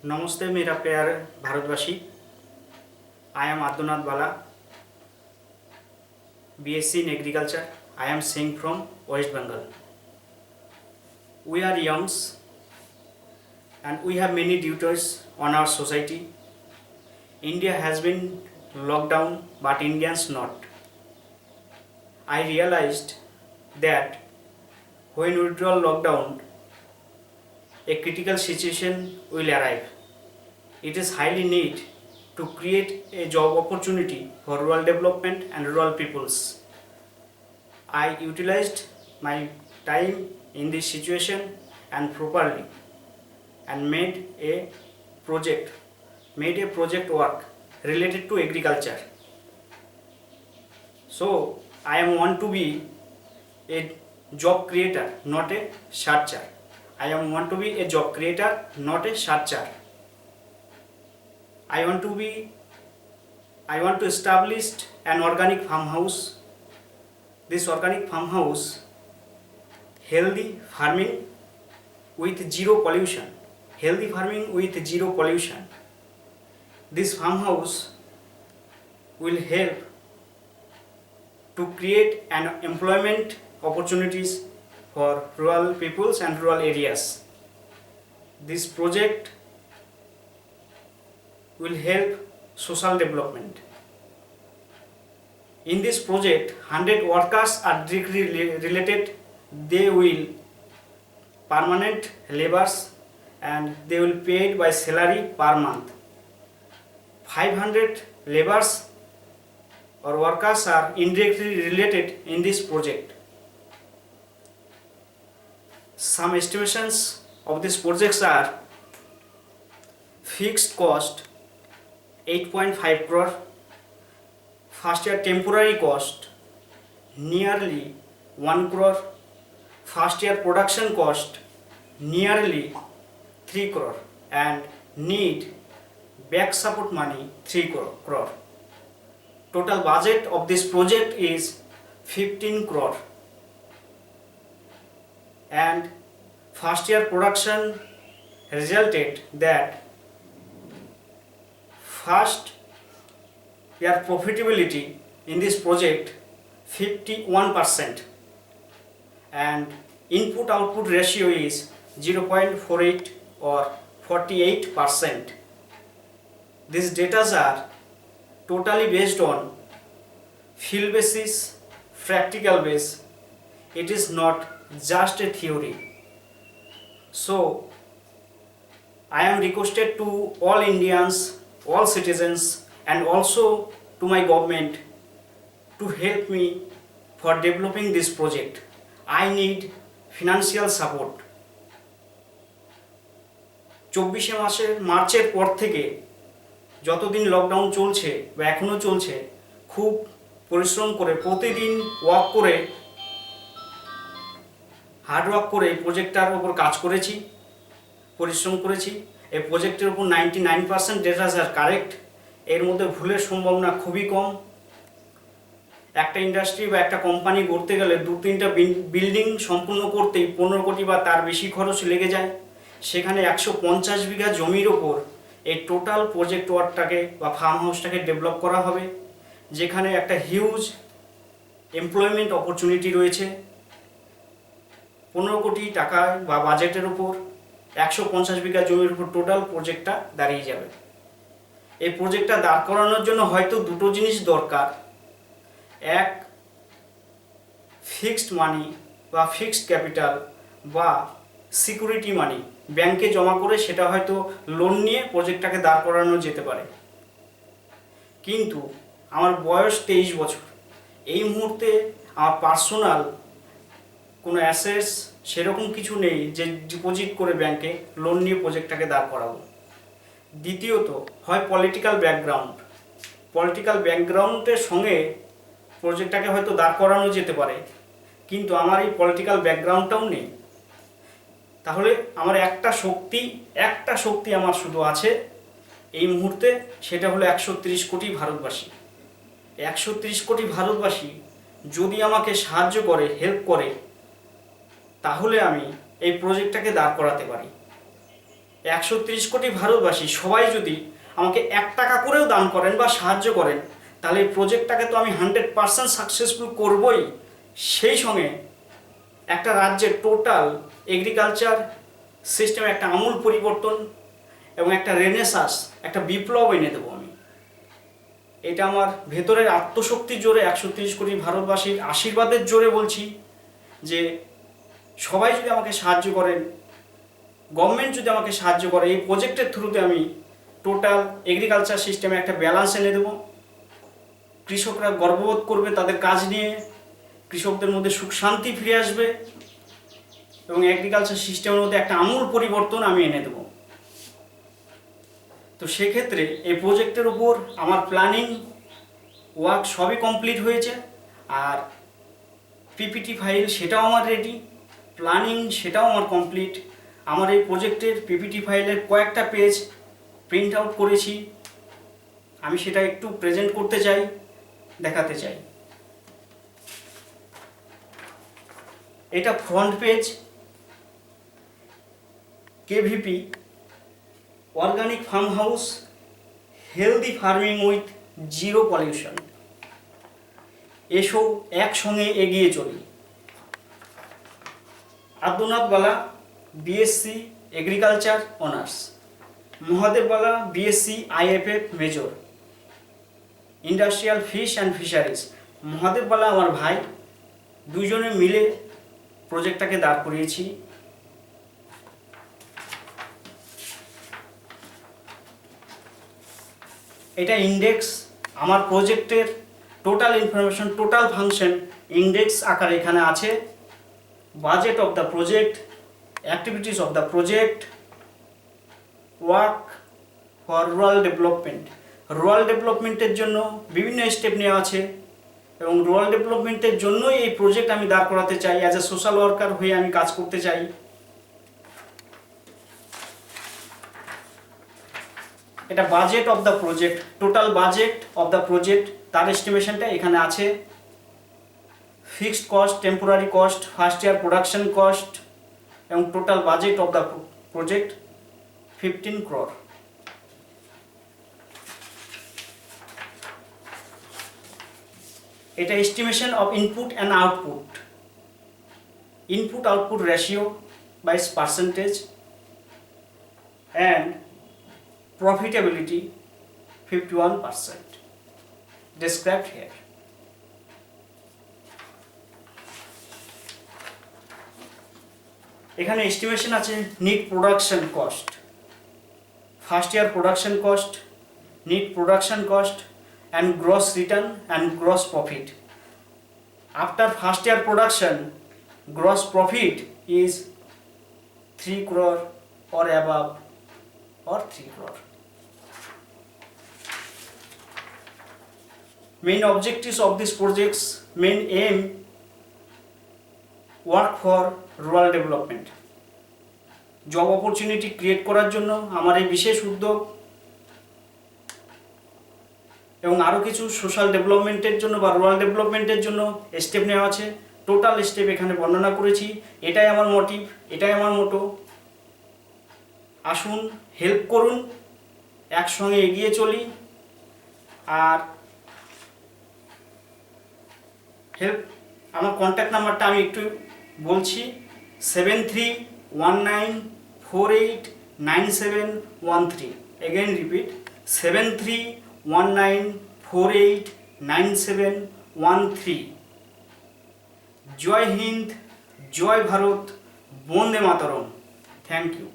नमस्ते मेरा प्यार भारतवासी। I am Adityanath Bala, BSc in Agriculture. I am saying from West Bengal. We are youngs and we have many duties on our society. India has been locked down but Indians not. I realized that when we draw lockdown, a critical situation will arrive. It is highly need to create a job opportunity for rural development and rural peoples. I utilized my time in this situation and properly and made a project work related to agriculture. So I am want to be a job creator, not a searcher. I am want to be a job creator, not a searcher. I want to establish an organic farmhouse. This organic farmhouse, healthy farming with zero pollution. Healthy farming with zero pollution. This farmhouse will help to create an employment opportunities for rural peoples and rural areas. This project will help social development. In this project, 100 workers are directly related. They will permanent laborers and they will paid by salary per month. 500 laborers or workers are indirectly related in this project. Some estimations of these projects are fixed cost 8.5 crore, first year temporary cost nearly 1 crore, first year production cost nearly 3 crore and need back support money 3 crore. Total budget of this project is 15 crore and first year production resulted that first year profitability in this project 51% and input output ratio is 0.48 or 48%. These data are totally based on field basis, practical base. It is not just a theory. So I am requested to all Indians, all citizens and also to my government to help me for developing this project. I need financial support. 24 মার্চের পর থেকে যতদিন lockdown চলছে বা এখনো চলছে খুব পরিশ্রম করে প্রতিদিন হার্ডওয়ার্ক করে এই প্রজেক্টটার উপর কাজ করেছি, পরিশ্রম করেছি। এই প্রজেক্টের উপর 99% ডেটা আর কারেক্ট, এর মধ্যে ভুলের সম্ভাবনা খুবই কম। একটা ইন্ডাস্ট্রি বা একটা কোম্পানি গড়তে গেলে 2-3টা বিল্ডিং সম্পূর্ণ করতেই 15 কোটি বা তার বেশি খরচ লেগে যায়। সেখানে 150 বিঘা জমির ওপর এই টোটাল প্রজেক্ট ওয়ার্কটাকে বা ফার্ম হাউসটাকে ডেভেলপ করা হবে, যেখানে একটা হিউজ এমপ্লয়মেন্ট অপরচুনিটি রয়েছে। 15 কোটি টাকায় বা বাজেটের উপর 150 বিঘা জমির উপর টোটাল প্রজেক্টটা দাঁড়িয়ে যাবে। এই প্রজেক্টটা দাঁড় করানোর জন্য হয়তো দুটো জিনিস দরকার। এক, ফিক্সড মানি বা ফিক্সড ক্যাপিটাল বা সিকিউরিটি মানি ব্যাংকে জমা করে সেটা হয়তো লোন নিয়ে প্রজেক্টটাকে দাঁড় করানো যেতে পারে। কিন্তু আমার বয়স 23 বছর, এই মুহূর্তে আমার পার্সোনাল কোনো অ্যাসেটস সেরকম কিছু নেই যে ডিপোজিট করে ব্যাংকে লোন নিয়ে প্রজেক্টটাকে দাঁড় করাবো। দ্বিতীয়ত, হয় পলিটিক্যাল ব্যাকগ্রাউন্ডের সঙ্গে প্রজেক্টটাকে হয়তো দাঁড় করানো যেতে পারে, কিন্তু আমার এই পলিটিক্যাল ব্যাকগ্রাউন্ডটাও নেই। তাহলে আমার একটা শক্তি আমার শুধু আছে এই মুহূর্তে, সেটা হলো 130 কোটি ভারতবাসী। 130 কোটি ভারতবাসী যদি আমাকে সাহায্য করে, হেল্প করে, তাহলে আমি এই প্রজেক্টটাকে দাঁড় করাতে পারি। 130 কোটি ভারতবাসী সবাই যদি আমাকে 1 টাকা করেও দান করেন বা সাহায্য করেন, তাহলে এই প্রজেক্টটাকে তো আমি 100% সাকসেসফুল করবই। সেই সঙ্গে একটা রাজ্যের টোটাল এগ্রিকালচার সিস্টেমে একটা আমূল পরিবর্তন এবং একটা রেনেসাঁস, একটা বিপ্লব এনে দেবো আমি। এটা আমার ভেতরের আত্মশক্তির জোরে, 130 কোটি ভারতবাসীর আশীর্বাদের জোরে বলছি যে সবাই যদি আমাকে সাহায্য করেন, গভর্নমেন্ট যদি আমাকে সাহায্য করে, এই প্রজেক্টের থ্রুতে আমি টোটাল এগ্রিকালচার সিস্টেমে একটা ব্যালেন্স এনে দেবো। কৃষকরা গর্ববোধ করবে তাদের কাজ নিয়ে, কৃষকদের মধ্যে সুখ শান্তি ফিরে আসবে এবং এগ্রিকালচার সিস্টেমের মধ্যে একটা আমূল পরিবর্তন আমি এনে দেবো। তো সেক্ষেত্রে এই প্রজেক্টের উপর আমার প্ল্যানিং ওয়ার্ক সবই কমপ্লিট হয়েছে, আর পিপিটি ফাইল সেটাও আমার রেডি, প্ল্যানিং সেটাও আমার কমপ্লিট। আমার এই প্রজেক্টের পিপিটি ফাইলের কয়েকটা পেজ প্রিন্ট আউট করেছি, আমি সেটা একটু প্রেজেন্ট করতে চাই, দেখাতে চাই। এটা front page, KVP organic farm house, healthy farming with zero pollution. এসো একসঙ্গে এগিয়ে চলি। আব্দুনাথ বালা, BSc agriculture honours, Mahadev Bala, BSc IFF major, industrial fish and fisheries. Mahadev Bala আমার ভাই, দুজনে মিলে প্রজেক্টটাকে দাঁড় করিয়েছি। এটা ইন্ডেক্স, আমার প্রজেক্টের total information, total function index আকারে এখানে আছে। Budget of the project, activities of the project, work for rural development. Rural ডেভেলপমেন্টের জন্য বিভিন্ন স্টেপ নেওয়া আছে এবং রুরাল ডেভেলপমেন্টের জন্যই এই প্রজেক্ট আমি দাঁড় করাতে চাই। অ্যাজ এ সোশ্যাল ওয়ার্কার হয়ে আমি কাজ করতে চাই। এটা budget of the project, total budget of the project, তার এস্টিমেশনটা এখানে আছে। Fixed cost, temporary cost, first year production cost এবং total budget of the project 15 crore। এটা estimation of input and output, input output ratio by percentage and profitability 51% described here. এখানে estimation আছে net production cost, first year production cost, net production cost and gross return and gross profit. After first year production, gross profit is 3 crore or above or 3 crore. Main objectives of these projects, main aim, work for rural development, job opportunity create করার জন্য আমার এই বিশেষ উদ্যোগ এবং আরও কিছু social ডেভেলপমেন্টের জন্য বা রুরাল ডেভেলপমেন্টের জন্য স্টেপ নেওয়া আছে। টোটাল স্টেপ এখানে বর্ণনা করেছি। এটাই আমার মোটিভ, এটাই আমার মোটো। আসুন হেল্প করুন, একসঙ্গে এগিয়ে চলি। আর হেল্প, আমার কন্ট্যাক্ট নাম্বারটা আমি একটু বলছি, 7319489713। Again repeat, 7319489713। জয় হিন্দ, জয় ভারত, বন্দে মাতরম। Thank you.